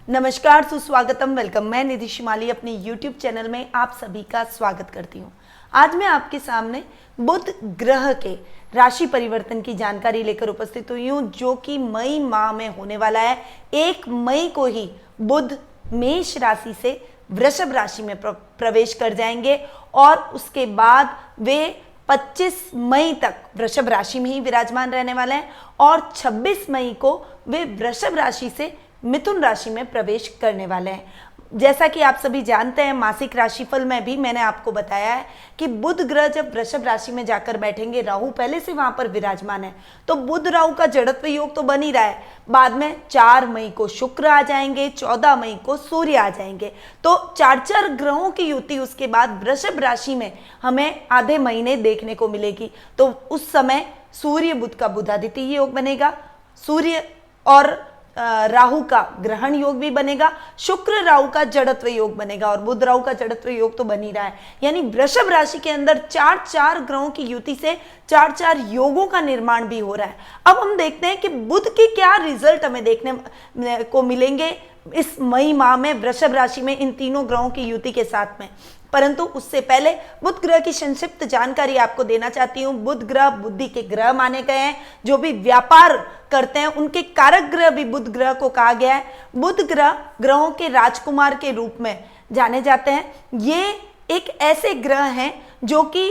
नमस्कार, सुस्वागतम, वेलकम। मैं निधि शिमाली अपने YouTube चैनल में आप सभी का स्वागत करती हूँ। आज मैं आपके सामने बुध ग्रह के राशि परिवर्तन की जानकारी लेकर उपस्थित हुई हूँ, जो कि मई माह में होने वाला है। 1 मई को ही बुध मेष राशि से वृषभ राशि में प्रवेश कर जाएंगे और उसके बाद वे 25 मई तक वृषभ राशि में ही विराजमान रहने वाले हैं और 26 मई को वे वृषभ राशि से मिथुन राशि में प्रवेश करने वाले हैं। जैसा कि आप सभी जानते हैं, मासिक राशिफल में भी मैंने आपको बताया है कि बुध ग्रह जब वृषभ राशि में जाकर बैठेंगे, राहु पहले से वहां पर विराजमान है, तो बुध राहु का जड़त्व योग तो बन ही रहा है। बाद में 4 मई को शुक्र आ जाएंगे, 14 मई को सूर्य आ जाएंगे, तो 4 ग्रहों की युति उसके बाद वृषभ राशि में हमें आधे महीने देखने को मिलेगी। तो उस समय सूर्य बुध का बुधादित्य योग बनेगा, सूर्य और राहु का ग्रहण योग भी बनेगा, शुक्र राहु का जड़त्व योग बनेगा और बुध राहु का जड़त्व योग तो बन ही रहा है। यानी वृषभ राशि के अंदर 4 ग्रहों की युति से 4 योगों का निर्माण भी हो रहा है। अब हम देखते हैं कि बुध के क्या रिजल्ट हमें देखने को मिलेंगे इस मई माह में वृषभ राशि में इन तीनों ग्रहों की युति के साथ में। परंतु उससे पहले बुध ग्रह की संक्षिप्त जानकारी आपको देना चाहती हूँ। बुध ग्रह बुद्धि के ग्रह माने गए हैं। जो भी व्यापार करते हैं उनके कारक ग्रह भी बुध ग्रह को कहा गया है। बुध ग्रह ग्रहों के राजकुमार के रूप में जाने जाते हैं। ये एक ऐसे ग्रह हैं जो कि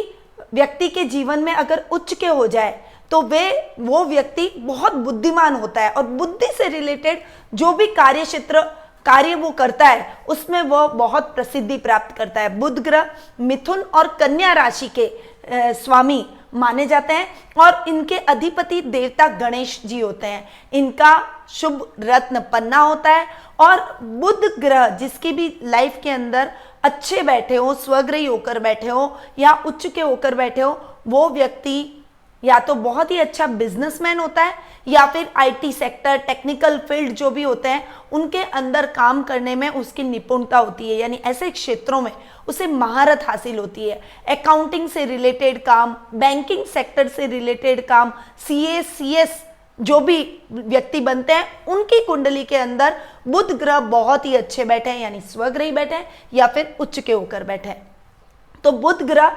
व्यक्ति के जीवन में अगर उच्च के हो जाए तो वो व्यक्ति बहुत बुद्धिमान होता है और बुद्धि से रिलेटेड जो भी कार्य वो करता है उसमें वो बहुत प्रसिद्धि प्राप्त करता है। बुध ग्रह मिथुन और कन्या राशि के स्वामी माने जाते हैं और इनके अधिपति देवता गणेश जी होते हैं। इनका शुभ रत्न पन्ना होता है और बुध ग्रह जिसकी भी लाइफ के अंदर अच्छे बैठे हो, स्वग्रही होकर बैठे हो या उच्च के होकर बैठे हो, वो व्यक्ति या तो बहुत ही अच्छा बिजनेसमैन होता है या फिर आईटी सेक्टर, टेक्निकल फील्ड जो भी होते हैं उनके अंदर काम करने में उसकी निपुणता होती है। यानी ऐसे क्षेत्रों में उसे महारत हासिल होती है। अकाउंटिंग से रिलेटेड काम, बैंकिंग सेक्टर से रिलेटेड काम, सीए सीएस जो भी व्यक्ति बनते हैं उनकी कुंडली के अंदर बुध ग्रह बहुत ही अच्छे बैठे हैं, यानी स्वग्रही बैठे हैं या फिर उच्च के होकर बैठे हैं। तो बुध ग्रह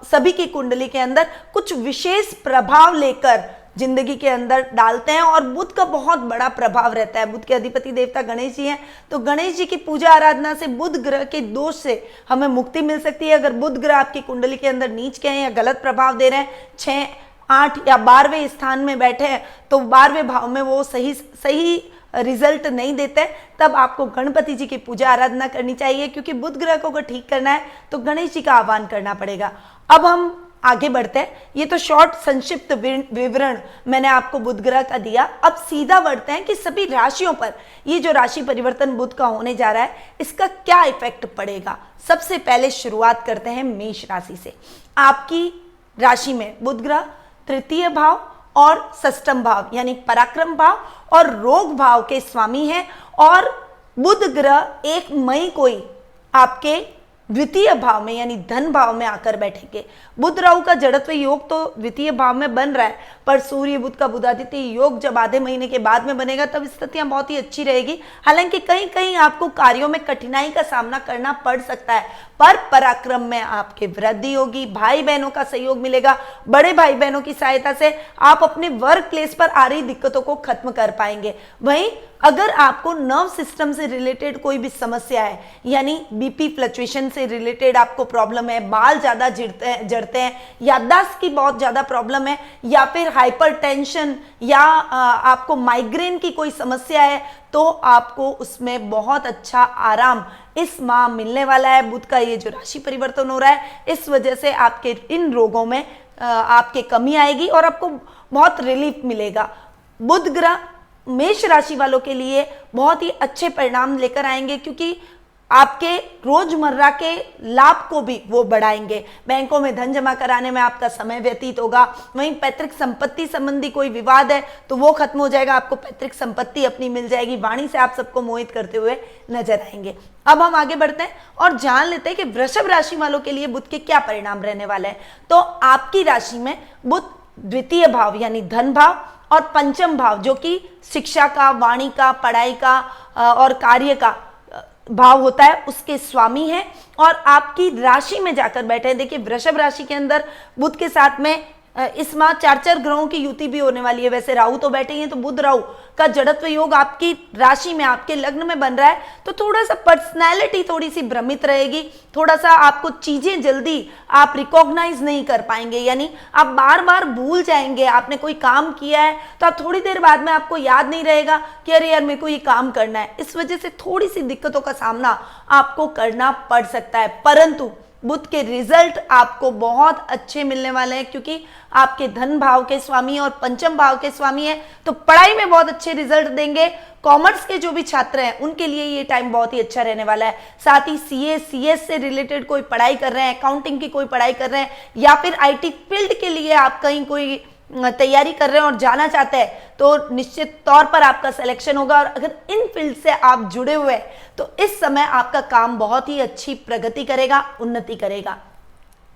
सभी की कुंडली के अंदर कुछ विशेष प्रभाव लेकर जिंदगी के अंदर डालते हैं और बुध का बहुत बड़ा प्रभाव रहता है। बुध के अधिपति देवता गणेश जी हैं, तो गणेश जी की पूजा आराधना से बुध ग्रह के दोष से हमें मुक्ति मिल सकती है। अगर बुध ग्रह आपकी कुंडली के अंदर नीच के हैं या गलत प्रभाव दे रहे हैं, 6, 8 या 12वें स्थान में बैठे हैं, तो 12वें भाव में वो सही रिजल्ट नहीं देते, तब आपको गणपति जी की पूजा आराधना करनी चाहिए, क्योंकि बुध ग्रह को अगर ठीक करना है तो गणेश जी का आह्वान करना पड़ेगा। अब हम आगे बढ़ते हैं। ये तो शॉर्ट संक्षिप्त विवरण मैंने आपको बुध ग्रह का दिया। अब सीधा बढ़ते हैं कि सभी राशियों पर ये जो राशि परिवर्तन बुध का होने जा रहा है इसका क्या इफेक्ट पड़ेगा। सबसे पहले शुरुआत करते हैं मेष राशि से। आपकी राशि में बुध ग्रह तृतीय भाव और षष्ठम भाव यानी पराक्रम भाव और रोग भाव के स्वामी हैं और बुध ग्रह 1 मई को ही आपके द्वितीय भाव में यानी धन भाव में आकर बैठेंगे। बुध राहु का जड़त्व योग तो द्वितीय भाव में बन रहा है, पर सूर्य बुध का बुधादित्य योग जब आधे महीने के बाद में बनेगा तब स्थितियां बहुत ही अच्छी रहेगी। हालांकि कहीं कहीं आपको कार्यों में कठिनाई का सामना करना पड़ सकता है, पर पराक्रम में आपके वृद्धि होगी। भाई बहनों का सहयोग मिलेगा। बड़े भाई बहनों की सहायता से आप अपने वर्क प्लेस पर आ रही दिक्कतों को खत्म कर पाएंगे। वहीं अगर आपको नर्व सिस्टम से रिलेटेड कोई भी समस्या है, यानी बीपी फ्लक्चुएशन से रिलेटेड आपको प्रॉब्लम है, बाल ज्यादा जड़ते हैं, याददाश्त की बहुत ज्यादा प्रॉब्लम है, या फिर हाइपरटेंशन या आपको माइग्रेन की कोई समस्या है, तो आपको उसमें बहुत अच्छा आराम इस माह मिलने वाला है। बुध का ये जो राशि परिवर्तन हो रहा है इस वजह से आपके इन रोगों में आपके कमी आएगी और आपको बहुत रिलीफ मिलेगा। बुध ग्रह मेष राशि वालों के लिए बहुत ही अच्छे परिणाम लेकर आएंगे, क्योंकि आपके रोजमर्रा के लाभ को भी वो बढ़ाएंगे। बैंकों में धन जमा कराने में आपका समय व्यतीत होगा। वहीं पैतृक संपत्ति संबंधी कोई विवाद है तो वो खत्म हो जाएगा, आपको पैतृक संपत्ति अपनी मिल जाएगी। वाणी से आप सबको मोहित करते हुए नजर आएंगे। अब हम आगे बढ़ते हैं और जान लेते हैं कि वृषभ राशि वालों के लिए बुध के क्या परिणाम रहने वाले हैं। तो आपकी राशि में बुध द्वितीय भाव यानी धन भाव और पंचम भाव जो कि शिक्षा का, वाणी का, पढ़ाई का और कार्य का भाव होता है, उसके स्वामी है और आपकी राशि में जाकर बैठे हैं। देखिए वृषभ राशि के अंदर बुध के साथ में इस माह 4 ग्रहों की युति भी होने वाली है। वैसे राहु तो बैठे ही हैं, तो बुध राहु का जड़त्व योग आपकी राशि में, आपके लग्न में बन रहा है, तो थोड़ा सा पर्सनैलिटी थोड़ी सी भ्रमित रहेगी, थोड़ा सा आपको चीजें जल्दी आप रिकॉग्नाइज नहीं कर पाएंगे, यानी आप बार बार भूल जाएंगे। आपने कोई काम किया है तो आप थोड़ी देर बाद में आपको याद नहीं रहेगा कि अरे यार मेरे को ये काम करना है। इस वजह से थोड़ी सी दिक्कतों का सामना आपको करना पड़ सकता है, परंतु बुध के रिजल्ट आपको बहुत अच्छे मिलने वाले हैं, क्योंकि आपके धन भाव के स्वामी और पंचम भाव के स्वामी है, तो पढ़ाई में बहुत अच्छे रिजल्ट देंगे। कॉमर्स के जो भी छात्र हैं उनके लिए ये टाइम बहुत ही अच्छा रहने वाला है। साथ ही सीए, सीएस से रिलेटेड कोई पढ़ाई कर रहे हैं, अकाउंटिंग की कोई पढ़ाई कर रहे हैं, या फिर आईटी फील्ड के लिए आप कहीं कोई तैयारी कर रहे हैं और जाना चाहते हैं, तो निश्चित तौर पर आपका सिलेक्शन होगा। और अगर इन फील्ड से आप जुड़े हुए हैं तो इस समय आपका काम बहुत ही अच्छी प्रगति करेगा, उन्नति करेगा।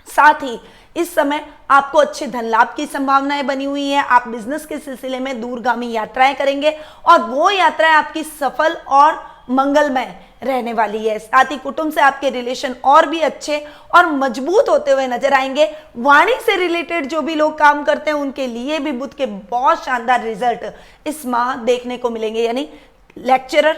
साथ ही इस समय आपको अच्छे धन लाभ की संभावनाएं बनी हुई है। आप बिजनेस के सिलसिले में दूरगामी यात्राएं करेंगे और वो यात्राएं आपकी सफल और मंगलमय रहने वाली है। साथ ही कुटुंब से आपके रिलेशन और भी अच्छे और मजबूत होते हुए नजर आएंगे। वाणी से रिलेटेड जो भी लोग काम करते हैं उनके लिए भी बुध के बहुत शानदार रिजल्ट इस माह देखने को मिलेंगे, यानी लेक्चरर,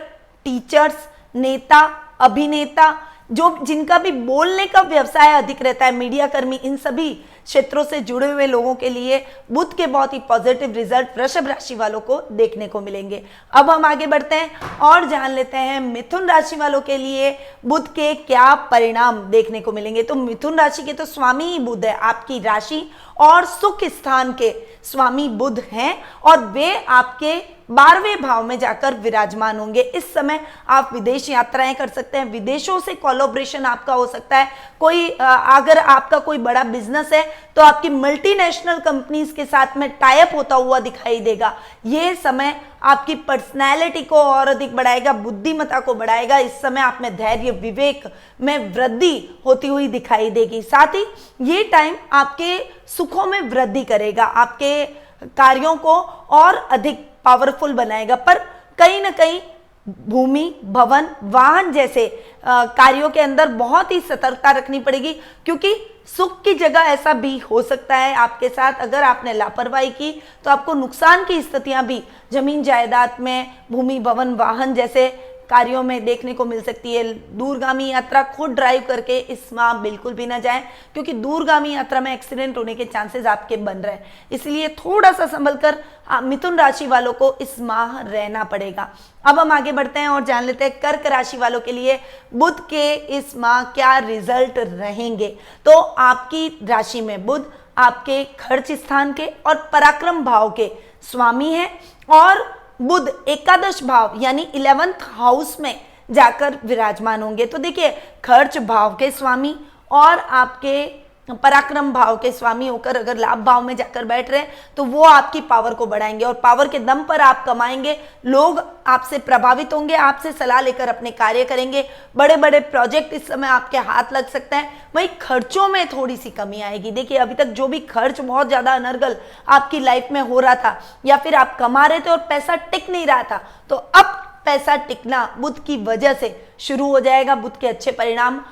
टीचर्स, नेता, अभिनेता, जो जिनका भी बोलने का व्यवसाय अधिक रहता है, मीडिया कर्मी, इन सभी क्षेत्रों से जुड़े हुए लोगों के लिए बुध के बहुत ही पॉजिटिव रिजल्ट वृषभ राशि वालों को देखने को मिलेंगे। अब हम आगे बढ़ते हैं और जान लेते हैं मिथुन राशि वालों के लिए बुध के क्या परिणाम देखने को मिलेंगे। तो मिथुन राशि के तो स्वामी ही बुध है, आपकी राशि और सुख स्थान के स्वामी बुध हैं और वे आपके 12वें भाव में जाकर विराजमान होंगे। इस समय आप विदेश यात्राएं कर सकते हैं, विदेशों से कोलैबोरेशन आपका हो सकता है। कोई अगर आपका कोई बड़ा बिजनेस है तो आपकी मल्टीनेशनल कंपनीज के साथ में टाई अप होता हुआ दिखाई देगा। ये समय आपकी पर्सनैलिटी को और अधिक बढ़ाएगा, बुद्धिमत्ता को बढ़ाएगा। इस समय आप में धैर्य, विवेक में वृद्धि होती हुई दिखाई देगी। साथ ही ये टाइम आपके सुखों में वृद्धि करेगा, आपके कार्यों को और अधिक पावरफुल बनाएगा। पर कहीं ना कहीं भूमि, भवन, वाहन जैसे कार्यों के अंदर बहुत ही सतर्कता रखनी पड़ेगी, क्योंकि सुख की जगह ऐसा भी हो सकता है आपके साथ, अगर आपने लापरवाही की तो आपको नुकसान की स्थितियां भी जमीन जायदाद में, भूमि, भवन, वाहन जैसे कार्यों में देखने को मिल सकती है। दूरगामी यात्रा खुद ड्राइव करके इस माह बिल्कुल भी ना जाएं, क्योंकि दूरगामी यात्रा में एक्सीडेंट होने के चांसेस आपके बन रहे हैं, इसलिए थोड़ा सा संभल कर मिथुन राशि वालों को इस माह रहना पड़ेगा। अब हम आगे बढ़ते हैं और जान लेते हैं कर्क राशि वालों के लिए बुध के इस माह क्या रिजल्ट रहेंगे। तो आपकी राशि में बुध आपके खर्च स्थान के और पराक्रम भाव के स्वामी है और बुध एकादश भाव यानी 11th हाउस में जाकर विराजमान होंगे। तो देखिए खर्च भाव के स्वामी और आपके पराक्रम भाव के स्वामी होकर अगर लाभ भाव में जाकर बैठ रहे हैं तो वो आपकी पावर को बढ़ाएंगे और पावर के दम पर आप कमाएंगे। लोग आपसे प्रभावित होंगे, आपसे सलाह लेकर अपने कार्य करेंगे। बड़े बड़े प्रोजेक्ट इस समय आपके हाथ लग सकते हैं। वहीं खर्चों में थोड़ी सी कमी आएगी। देखिए अभी तक जो भी खर्च बहुत ज्यादा अनर्गल आपकी लाइफ में हो रहा था या फिर आप कमा रहे थे और पैसा टिक नहीं रहा था, तो अब पैसा टिकना बुध की वजह से शुरू हो जाएगा। बुध के अच्छे परिणाम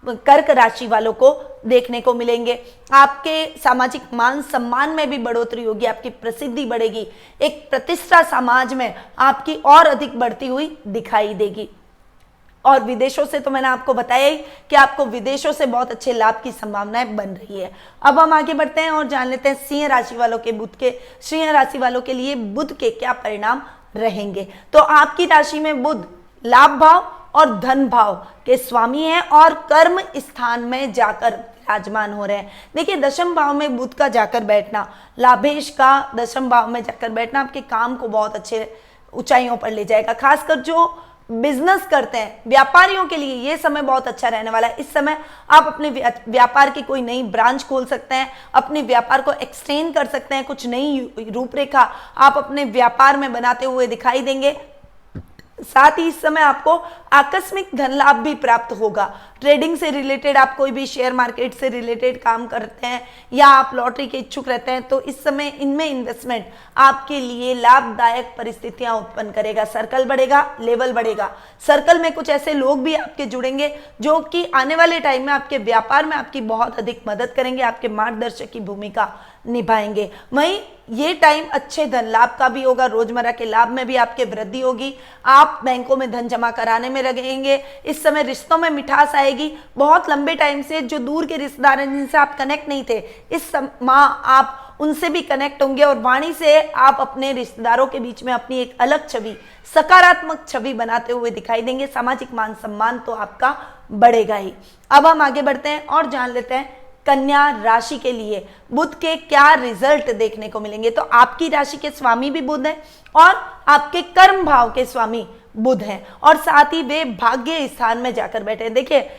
कर्क राशि वालों को देखने को मिलेंगे। आपके सामाजिक मान सम्मान में भी बढ़ोतरी होगी, आपकी प्रसिद्धि बढ़ेगी, एक प्रतिष्ठा समाज में आपकी और अधिक बढ़ती हुई दिखाई देगी। और विदेशों से तो मैंने आपको बताया ही कि आपको विदेशों से बहुत अच्छे लाभ की संभावनाएं बन रही है। अब हम आगे बढ़ते हैं और जान लेते हैं सिंह राशि वालों के सिंह राशि वालों के लिए बुध के क्या परिणाम रहेंगे। तो आपकी राशि में बुध लाभ भाव और धन भाव के स्वामी हैं और कर्म स्थान में जाकर विराजमान हो रहे हैं। देखिए दशम भाव में बुध का जाकर बैठना, लाभेश का दशम भाव में जाकर बैठना आपके काम को बहुत अच्छे ऊंचाइयों पर ले जाएगा। खासकर जो बिजनेस करते हैं, व्यापारियों के लिए ये समय बहुत अच्छा रहने वाला है। इस समय आप अपने व्यापार की कोई नई ब्रांच खोल सकते हैं, अपने व्यापार को एक्सटेंड कर सकते हैं, कुछ नई रूपरेखा आप अपने व्यापार में बनाते हुए दिखाई देंगे। साथ ही इस समय आपको आकस्मिक धन लाभ भी प्राप्त होगा। ट्रेडिंग से रिलेटेड, आप कोई भी शेयर मार्केट से रिलेटेड काम करते हैं या आप लॉटरी के इच्छुक रहते हैं, तो इस समय इनमें इन्वेस्टमेंट आपके लिए लाभदायक परिस्थितियां उत्पन्न करेगा। सर्कल बढ़ेगा, लेवल बढ़ेगा। सर्कल में कुछ ऐसे लोग भी आपके जुड़ेंगे जो कि आने वाले टाइम में आपके व्यापार में आपकी बहुत अधिक मदद करेंगे, आपके मार्गदर्शक की भूमिका निभाएंगे। वहीं ये टाइम अच्छे धन लाभ का भी होगा, रोजमर्रा के लाभ में भी आपके वृद्धि होगी। आप बैंकों में धन जमा कराने में लगेंगे। इस समय रिश्तों में मिठास आएगी। बहुत लंबे टाइम से जो दूर के रिश्तेदार हैं जिनसे आप कनेक्ट नहीं थे, इस माह आप उनसे भी कनेक्ट होंगे और वाणी से आप अपने रिश्तेदारों के बीच में अपनी एक अलग छवि, सकारात्मक छवि बनाते हुए दिखाई देंगे। सामाजिक मान सम्मान तो आपका बढ़ेगा ही। अब हम आगे बढ़ते हैं और जान लेते हैं कन्या राशि के लिए बुध के क्या रिजल्ट देखने को मिलेंगे। तो आपकी राशि के स्वामी भी बुध हैं और आपके कर्म भाव के स्वामी बुध हैं और साथ ही वे भाग्य स्थान में जाकर बैठे हैं। देखिए,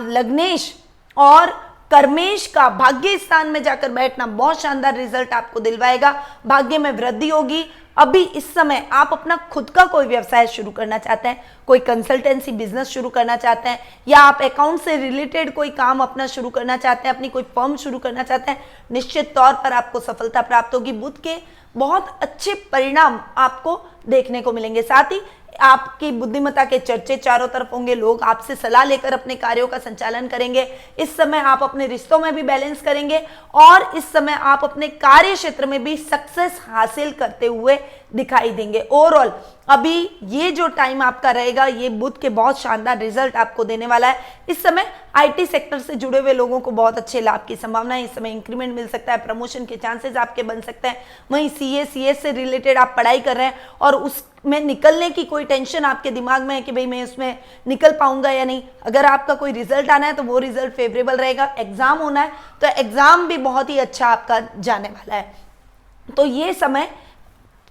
लग्नेश और कर्मेश का भाग्य स्थान में जाकर बैठना बहुत शानदार रिजल्ट आपको दिलवाएगा। भाग्य में वृद्धि होगी। अभी इस समय आप अपना खुद का कोई व्यवसाय शुरू करना चाहते हैं, कोई कंसल्टेंसी बिजनेस शुरू करना चाहते हैं, या आप अकाउंट से रिलेटेड कोई काम अपना शुरू करना चाहते हैं, अपनी कोई फर्म शुरू करना चाहते हैं, निश्चित तौर पर आपको सफलता प्राप्त होगी। बुध के बहुत अच्छे परिणाम आपको देखने को मिलेंगे। साथ ही आपकी बुद्धिमत्ता के चर्चे चारों तरफ होंगे। लोग आपसे सलाह लेकर अपने कार्यों का संचालन करेंगे। इस समय आप अपने रिश्तों में भी बैलेंस करेंगे और इस समय आप अपने कार्य क्षेत्र में भी सक्सेस हासिल करते हुए दिखाई देंगे। ओवरऑल अभी ये जो टाइम आपका रहेगा, ये बुध के बहुत शानदार रिजल्ट आपको देने वाला है। इस समय आईटी सेक्टर से जुड़े हुए लोगों को बहुत अच्छे लाभ की संभावना है। इस समय इंक्रीमेंट मिल सकता है, प्रमोशन के चांसेस आपके बन सकते हैं। वहीं सीए सीएस से रिलेटेड आप पढ़ाई कर रहे हैं और उसमें निकलने की कोई टेंशन आपके दिमाग में है कि भाई मैं उसमें निकल पाऊंगा या नहीं। अगर आपका कोई रिजल्ट आना है तो वो रिजल्ट फेवरेबल रहेगा। एग्जाम होना है तो एग्जाम भी बहुत ही अच्छा आपका जाने वाला है। तो ये समय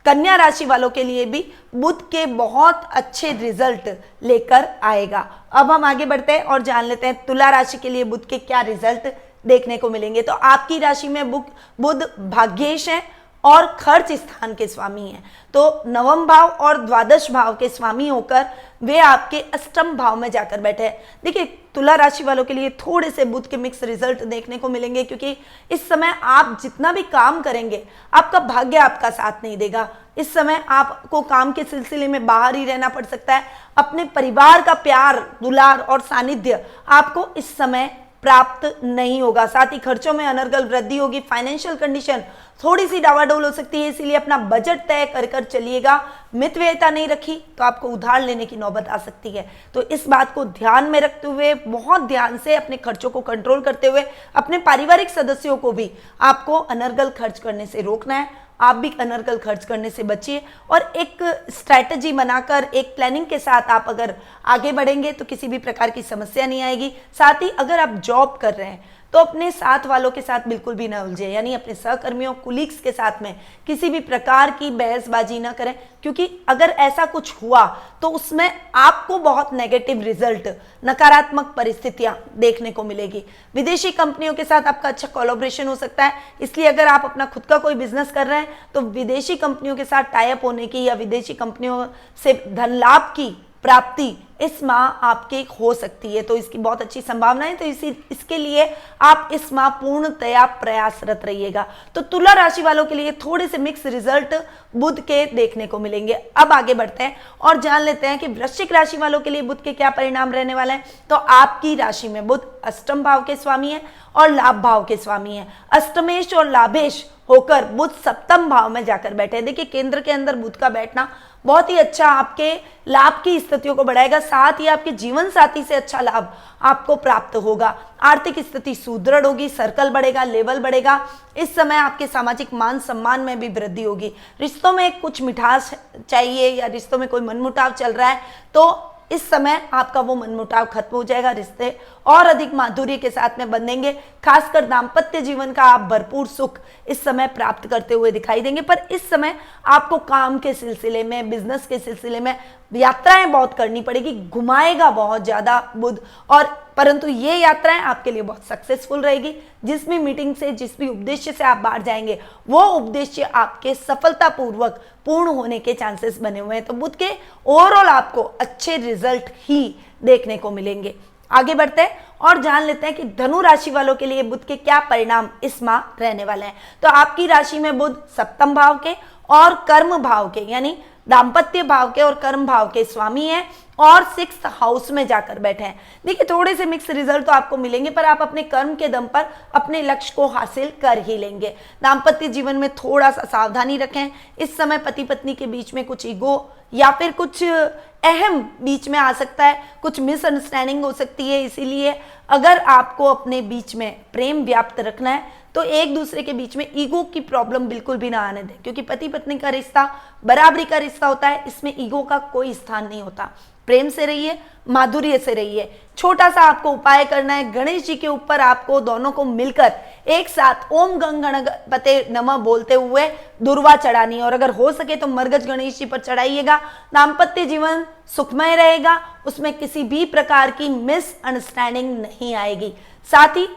कन्या राशि वालों के लिए भी बुध के बहुत अच्छे रिजल्ट लेकर आएगा। अब हम आगे बढ़ते हैं और जान लेते हैं तुला राशि के लिए बुध के क्या रिजल्ट देखने को मिलेंगे। तो आपकी राशि में बुध भाग्येश है और खर्च स्थान के स्वामी हैं। तो नवम भाव और द्वादश भाव के स्वामी होकर वे आपके अष्टम भाव में जाकर बैठे हैं। देखिए, तुला राशि वालों के लिए थोड़े से बुध के मिक्स रिजल्ट देखने को मिलेंगे, क्योंकि इस समय आप जितना भी काम करेंगे आपका भाग्य आपका साथ नहीं देगा। इस समय आपको काम के सिलसिले में बाहर ही रहना पड़ सकता है। अपने परिवार का प्यार, दुलार और सानिध्य आपको इस समय प्राप्त नहीं होगा। साथ ही खर्चों में अनर्गल वृद्धि होगी। फाइनेंशियल कंडीशन थोड़ी सी डावाडोल हो सकती है, इसीलिए अपना बजट तय कर कर चलिएगा। मितव्ययता नहीं रखी तो आपको उधार लेने की नौबत आ सकती है। तो इस बात को ध्यान में रखते हुए, बहुत ध्यान से अपने खर्चों को कंट्रोल करते हुए, अपने पारिवारिक सदस्यों को भी आपको अनर्गल खर्च करने से रोकना है। आप भी अनर्गल खर्च करने से बचिए और एक स्ट्रैटेजी बनाकर, एक प्लानिंग के साथ आप अगर आगे बढ़ेंगे तो किसी भी प्रकार की समस्या नहीं आएगी। साथ ही अगर आप जॉब कर रहे हैं तो अपने साथ वालों के साथ बिल्कुल भी ना उलझे, यानी अपने सहकर्मियों, कुलीग्स के साथ में किसी भी प्रकार की बहसबाजी ना करें, क्योंकि अगर ऐसा कुछ हुआ तो उसमें आपको बहुत नेगेटिव रिजल्ट, नकारात्मक परिस्थितियां देखने को मिलेगी। विदेशी कंपनियों के साथ आपका अच्छा कोलैबोरेशन हो सकता है, इसलिए अगर आप अपना खुद का कोई बिजनेस कर रहे हैं तो विदेशी कंपनियों के साथ टाई अप होने की या विदेशी कंपनियों से धन लाभ की प्राप्ति इस माह आपके हो सकती है। तो इसकी बहुत अच्छी संभावना है। तो इसके लिए आप इस माह पूर्णतया प्रयासरत रहिएगा। तो तुला राशि वालों के लिए थोड़े से मिक्स रिजल्ट बुध के देखने को मिलेंगे। अब आगे बढ़ते हैं और जान लेते हैं कि वृश्चिक राशि वालों के लिए बुध के क्या परिणाम रहने वाले हैं। तो आपकी राशि में बुध अष्टम भाव के स्वामी है और लाभ भाव के स्वामी है। अष्टमेश और लाभेश होकर बुध सप्तम भाव में जाकर बैठे। देखिए, केंद्र के अंदर बुध का बैठना बहुत ही अच्छा आपके लाभ की स्थितियों को बढ़ाएगा। साथ ही आपके जीवन साथी से अच्छा लाभ आपको प्राप्त होगा। आर्थिक स्थिति सुदृढ़ होगी, सर्कल बढ़ेगा, लेवल बढ़ेगा। इस समय आपके सामाजिक मान सम्मान में भी वृद्धि होगी। रिश्तों में कुछ मिठास चाहिए या रिश्तों में कोई मनमुटाव चल रहा है तो इस समय आपका वो मनमुटाव खत्म हो जाएगा। रिश्ते और अधिक माधुर्य के साथ में बंधेंगे। खासकर दाम्पत्य जीवन का आप भरपूर सुख इस समय प्राप्त करते हुए दिखाई देंगे। पर इस समय आपको काम के सिलसिले में, बिजनेस के सिलसिले में यात्राएं बहुत करनी पड़ेगी। घुमाएगा बहुत ज्यादा बुध, और परंतु ये यात्राएं आपके लिए बहुत सक्सेसफुल रहेगी। जिस भी मीटिंग से, जिस भी उद्देश्य से आप बाहर जाएंगे वो उद्देश्य आपके सफलतापूर्वक पूर्ण होने के चांसेस बने हुए हैं। तो बुध के ओवरऑल आपको अच्छे रिजल्ट ही देखने को मिलेंगे। आगे बढ़ते हैं और जान लेते हैं कि धनु राशि वालों के लिए बुध के क्या परिणाम इस माह रहने वाले हैं। तो आपकी राशि में बुध सप्तम भाव के और कर्म भाव के यानी दाम्पत्य भाव के और कर्म भाव के स्वामी है और 6th हाउस में जाकर बैठे हैं। देखिए थोड़े से मिक्स रिजल्ट तो आपको मिलेंगे, पर आप अपने कर्म के दम पर अपने लक्ष्य को हासिल कर ही लेंगे। दाम्पत्य जीवन में थोड़ा सा सावधानी रखें। इस समय पति पत्नी के बीच में कुछ ईगो या फिर कुछ अहम बीच में आ सकता है, कुछ मिसअंडरस्टैंडिंग हो सकती है। इसीलिए अगर आपको अपने बीच में प्रेम व्याप्त रखना है तो एक दूसरे के बीच में ईगो की प्रॉब्लम बिल्कुल भी ना आने दें, क्योंकि पति पत्नी का रिश्ता बराबरी का रिश्ता होता है, इसमें ईगो का कोई स्थान नहीं होता। प्रेम से रहिए, माधुर्य से रहिए। छोटा सा आपको उपाय करना है, गणेश जी के ऊपर आपको दोनों को मिलकर एक साथ ओम गंग गणपते नमः बोलते हुए दुर्वा चढ़ानी है, और अगर हो सके तो मरगज गणेश जी पर चढ़ाइएगा। दाम्पत्य जीवन सुखमय रहेगा, उसमें किसी भी प्रकार की मिसअंडरस्टैंडिंग नहीं आएगी। साथ ही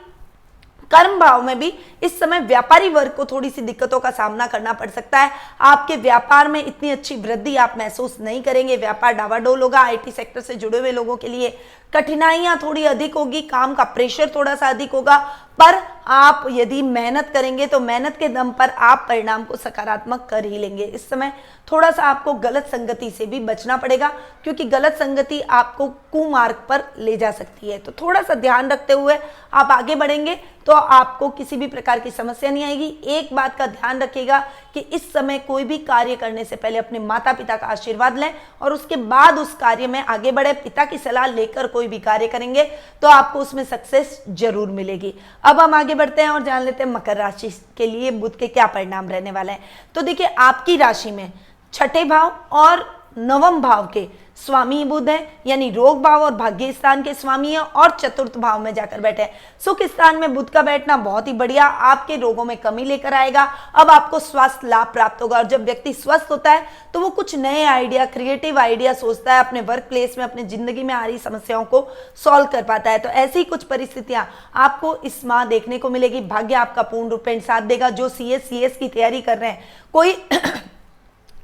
कर्म भाव में भी इस समय व्यापारी वर्ग को थोड़ी सी दिक्कतों का सामना करना पड़ सकता है। आपके व्यापार में इतनी अच्छी वृद्धि आप महसूस नहीं करेंगे, व्यापार डावाडोल होगा। आईटी सेक्टर से जुड़े हुए लोगों के लिए कठिनाइयां थोड़ी अधिक होगी, काम का प्रेशर थोड़ा सा अधिक होगा, पर आप यदि मेहनत करेंगे तो मेहनत के दम पर आप परिणाम को सकारात्मक कर ही लेंगे। इस समय थोड़ा सा आपको गलत संगति से भी बचना पड़ेगा, क्योंकि गलत संगति आपको कुमार्ग पर ले जा सकती है। तो थोड़ा सा ध्यान रखते हुए आप आगे बढ़ेंगे तो आपको किसी भी प्रकार की समस्या नहीं आएगी। एक बात का ध्यान रखिएगा कि इस समय कोई भी कार्य करने से पहले अपने माता पिता का आशीर्वाद लें और उसके बाद उस कार्य में आगे बढ़े। पिता की सलाह लेकर कोई भी कार्य करेंगे तो आपको उसमें सक्सेस जरूर मिलेगी। अब हम आगे बढ़ते हैं और जान लेते हैं मकर राशि के लिए बुध के क्या परिणाम रहने वाले हैं। तो देखिए आपकी राशि में छठे भाव और नवम भाव के स्वामी बुध है, यानी रोग भाव और भाग्य स्थान के स्वामी है और चतुर्थ भाव में जाकर बैठे हैं। सुख स्थान में बुध का बैठना बहुत ही बढ़िया, आपके रोगों में कमी लेकर आएगा। अब आपको स्वास्थ्य लाभ प्राप्त होगा, और जब व्यक्ति स्वस्थ होता है तो वो कुछ नए आइडिया, क्रिएटिव आइडिया सोचता है, अपने वर्क प्लेस में, अपने जिंदगी में आ रही समस्याओं को सॉल्व कर पाता है। तो ऐसी ही कुछ परिस्थितियां आपको इस माह देखने को मिलेगी। भाग्य आपका पूर्ण रूपेण साथ देगा। जो CS की तैयारी कर रहे हैं, कोई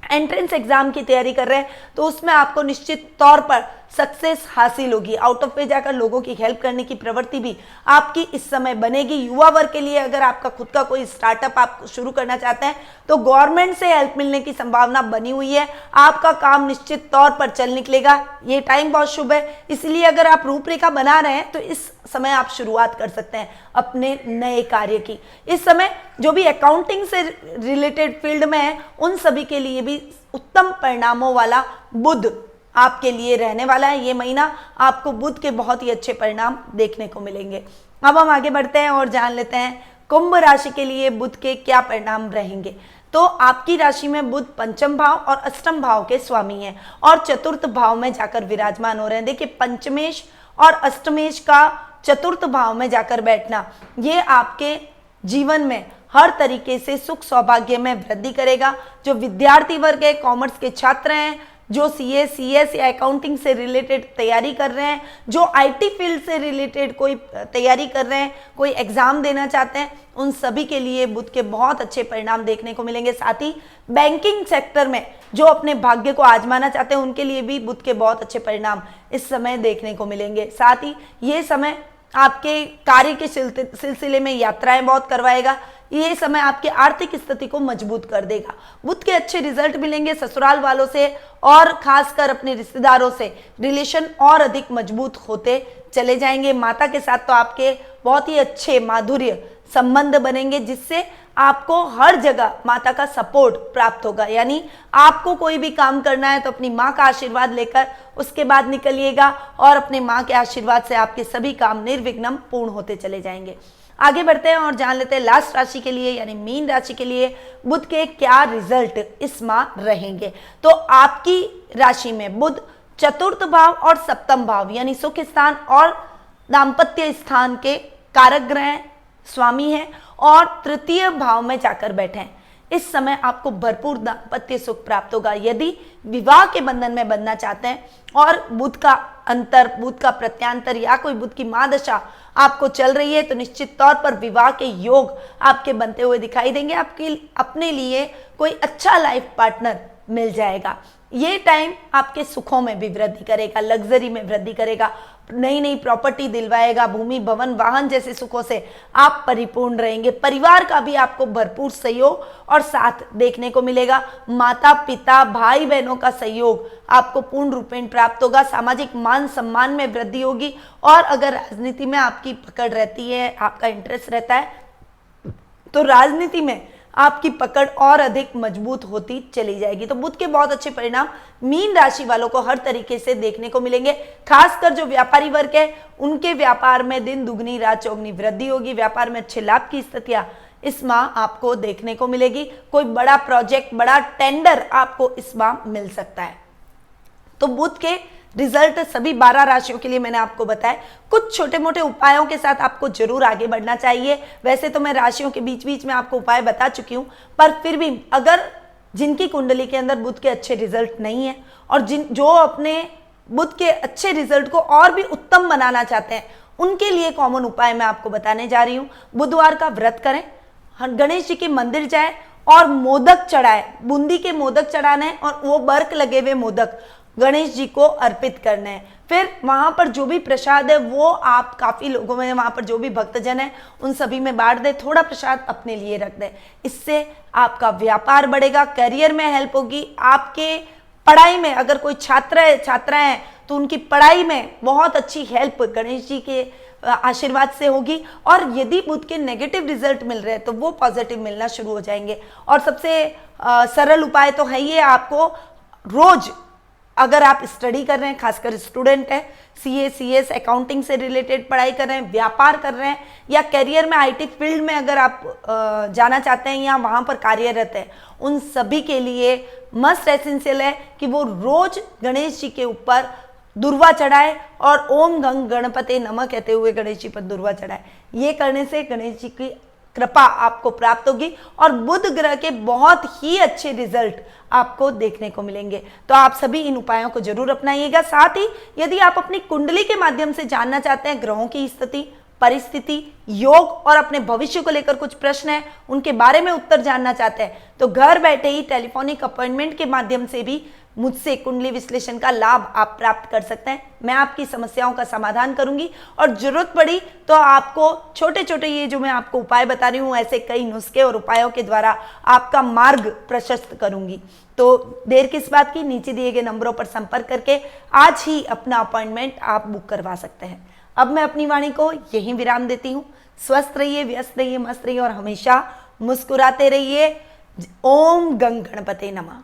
एंट्रेंस एग्जाम की तैयारी कर रहे हैं, तो उसमें आपको निश्चित तौर पर सक्सेस हासिल होगी। आउट ऑफ वे जाकर लोगों की हेल्प करने की प्रवृत्ति भी आपकी इस समय बनेगी। युवा वर्ग के लिए अगर आपका खुद का कोई स्टार्टअप आप शुरू करना चाहते हैं तो गवर्नमेंट से हेल्प मिलने की संभावना बनी हुई है। आपका काम निश्चित तौर पर चल निकलेगा। ये टाइम बहुत शुभ है, इसलिए अगर आप रूपरेखा बना रहे हैं तो इस समय आप शुरुआत कर सकते हैं अपने नए कार्य की। इस समय जो भी अकाउंटिंग से रिलेटेड फील्ड में है उन सभी के लिए भी उत्तम परिणामों वाला बुध आपके लिए रहने वाला है। ये महीना आपको बुध के बहुत ही अच्छे परिणाम देखने को मिलेंगे। अब हम आगे बढ़ते हैं और जान लेते हैं कुंभ राशि के लिए बुध के क्या परिणाम रहेंगे। तो आपकी राशि में बुध पंचम भाव और अष्टम भाव के स्वामी हैं और चतुर्थ भाव में जाकर विराजमान हो रहे हैं। देखिए पंचमेश और अष्टमेश का चतुर्थ भाव में जाकर बैठना ये आपके जीवन में हर तरीके से सुख सौभाग्य में वृद्धि करेगा। जो विद्यार्थी वर्ग है, कॉमर्स के छात्र हैं, जो CS या अकाउंटिंग से रिलेटेड तैयारी कर रहे हैं, जो IT फील्ड से रिलेटेड कोई तैयारी कर रहे हैं, कोई एग्जाम देना चाहते हैं, उन सभी के लिए बुध के बहुत अच्छे परिणाम देखने को मिलेंगे। साथ ही बैंकिंग सेक्टर में जो अपने भाग्य को आजमाना चाहते हैं उनके लिए भी बुध के बहुत अच्छे परिणाम इस समय देखने को मिलेंगे। साथ ही ये समय आपके कार्य के सिलसिले में यात्राएं बहुत करवाएगा। ये समय आपकी आर्थिक स्थिति को मजबूत कर देगा। बुध के अच्छे रिजल्ट मिलेंगे। ससुराल वालों से और खासकर अपने रिश्तेदारों से रिलेशन और अधिक मजबूत होते चले जाएंगे। माता के साथ तो आपके बहुत ही अच्छे माधुर्य संबंध बनेंगे, जिससे आपको हर जगह माता का सपोर्ट प्राप्त होगा। यानी आपको कोई भी काम करना है तो अपनी माँ का आशीर्वाद लेकर उसके बाद निकलिएगा, और अपने माँ के आशीर्वाद से आपके सभी काम निर्विघ्न पूर्ण होते चले जाएंगे। आगे बढ़ते हैं और जान लेते हैं लास्ट राशि के लिए यानी मीन राशि के लिए बुध के क्या रिजल्ट इस माह रहेंगे। तो आपकी राशि में बुध चतुर्थ भाव और सप्तम भाव यानी सुख स्थान और दाम्पत्य स्थान के कारक ग्रह स्वामी हैं और तृतीय भाव में जाकर बैठे हैं। इस समय आपको भरपूर दाम्पत्य सुख प्राप्त होगा। यदि विवाह के बंधन में बंधना चाहते हैं और बुध का अंतर, बुध का प्रत्यांतर या कोई बुध की महादशा आपको चल रही है तो निश्चित तौर पर विवाह के योग आपके बनते हुए दिखाई देंगे। आपके अपने लिए कोई अच्छा लाइफ पार्टनर मिल जाएगा। ये टाइम आपके सुखों में भी वृद्धि करेगा, लग्जरी में वृद्धि करेगा, नई नई प्रॉपर्टी दिलवाएगा, भूमि भवन वाहन जैसे सुखों से आप परिपूर्ण रहेंगे। परिवार का भी आपको भरपूर सहयोग और साथ देखने को मिलेगा। माता पिता भाई बहनों का सहयोग आपको पूर्ण रूपेण प्राप्त होगा। सामाजिक मान सम्मान में वृद्धि होगी। और अगर राजनीति में आपकी पकड़ रहती है, आपका इंटरेस्ट रहता है, तो राजनीति में आपकी पकड़ और अधिक मजबूत होती चली जाएगी। तो बुध के बहुत अच्छे परिणाम मीन राशि वालों को हर तरीके से देखने को मिलेंगे। खासकर जो व्यापारी वर्ग है उनके व्यापार में दिन दुगनी रात चौगनी वृद्धि होगी। व्यापार में अच्छे लाभ की स्थितियां इस माह आपको देखने को मिलेगी। कोई बड़ा प्रोजेक्ट, बड़ा टेंडर आपको इस माह मिल सकता है। तो बुध के रिजल्ट सभी 12 राशियों के लिए मैंने आपको बताया। कुछ छोटे मोटे उपायों के साथ आपको जरूर आगे बढ़ना चाहिए। वैसे तो मैं राशियों के बीच बीच में आपको उपाय बता चुकी हूं, पर फिर भी अगर जिनकी कुंडली के अंदर बुध के अच्छे रिजल्ट नहीं है और जो अपने बुध के अच्छे रिजल्ट को और भी उत्तम बनाना चाहते हैं, उनके लिए कॉमन उपाय मैं आपको बताने जा रही हूं। बुधवार का व्रत करें, गणेश जी के मंदिर जाए और मोदक चढ़ाए, बूंदी के मोदक चढ़ाने हैं और वो बर्क लगे हुए मोदक गणेश जी को अर्पित करने हैं। फिर वहां पर जो भी प्रसाद है वो आप काफी लोगों में, वहां पर जो भी भक्तजन है उन सभी में बांट दें। थोड़ा प्रसाद अपने लिए रख दें। इससे आपका व्यापार बढ़ेगा, करियर में हेल्प होगी। आपके पढ़ाई में अगर कोई छात्राएं हैं तो उनकी पढ़ाई में बहुत अच्छी हेल्प गणेश जी के आशीर्वाद से होगी। और यदि बुध के नेगेटिव रिजल्ट मिल रहे हैं तो वो पॉजिटिव मिलना शुरू हो जाएंगे। और सबसे सरल उपाय तो है ये, आपको रोज अगर आप स्टडी कर रहे हैं, खासकर स्टूडेंट है, सीए सीएस अकाउंटिंग से रिलेटेड पढ़ाई कर रहे हैं, व्यापार कर रहे हैं, या करियर में आईटी फील्ड में अगर आप जाना चाहते हैं या वहां पर कार्यरत है, उन सभी के लिए मस्ट एसेंशियल है कि वो रोज गणेश जी के ऊपर दुर्वा चढ़ाए और ओम गंग गणपते नमः कहते हुए गणेश जी पर दुर्वा चढ़ाए। ये करने से गणेश जी की कृपा आपको प्राप्त होगी और बुध ग्रह के बहुत ही अच्छे रिजल्ट आपको देखने को मिलेंगे। तो आप सभी इन उपायों को जरूर अपनाइएगा। साथ ही यदि आप अपनी कुंडली के माध्यम से जानना चाहते हैं ग्रहों की स्थिति, परिस्थिति, योग और अपने भविष्य को लेकर कुछ प्रश्न है, उनके बारे में उत्तर जानना चाहते हैं, तो घर बैठे ही टेलीफोनिक अपॉइंटमेंट के माध्यम से भी मुझसे कुंडली विश्लेषण का लाभ आप प्राप्त कर सकते हैं। मैं आपकी समस्याओं का समाधान करूंगी और जरूरत पड़ी तो आपको छोटे छोटे ये जो मैं आपको उपाय बता रही हूं, ऐसे कई नुस्खे और उपायों के द्वारा आपका मार्ग प्रशस्त करूंगी। तो देर किस बात की, नीचे दिए गए नंबरों पर संपर्क करके आज ही अपना अपॉइंटमेंट आप बुक करवा सकते हैं। अब मैं अपनी वाणी को यहीं विराम देती हूँ। स्वस्थ रहिए, व्यस्त रहिए, मस्त रहिए और हमेशा मुस्कुराते रहिए। ओम गंग गणपते नमः।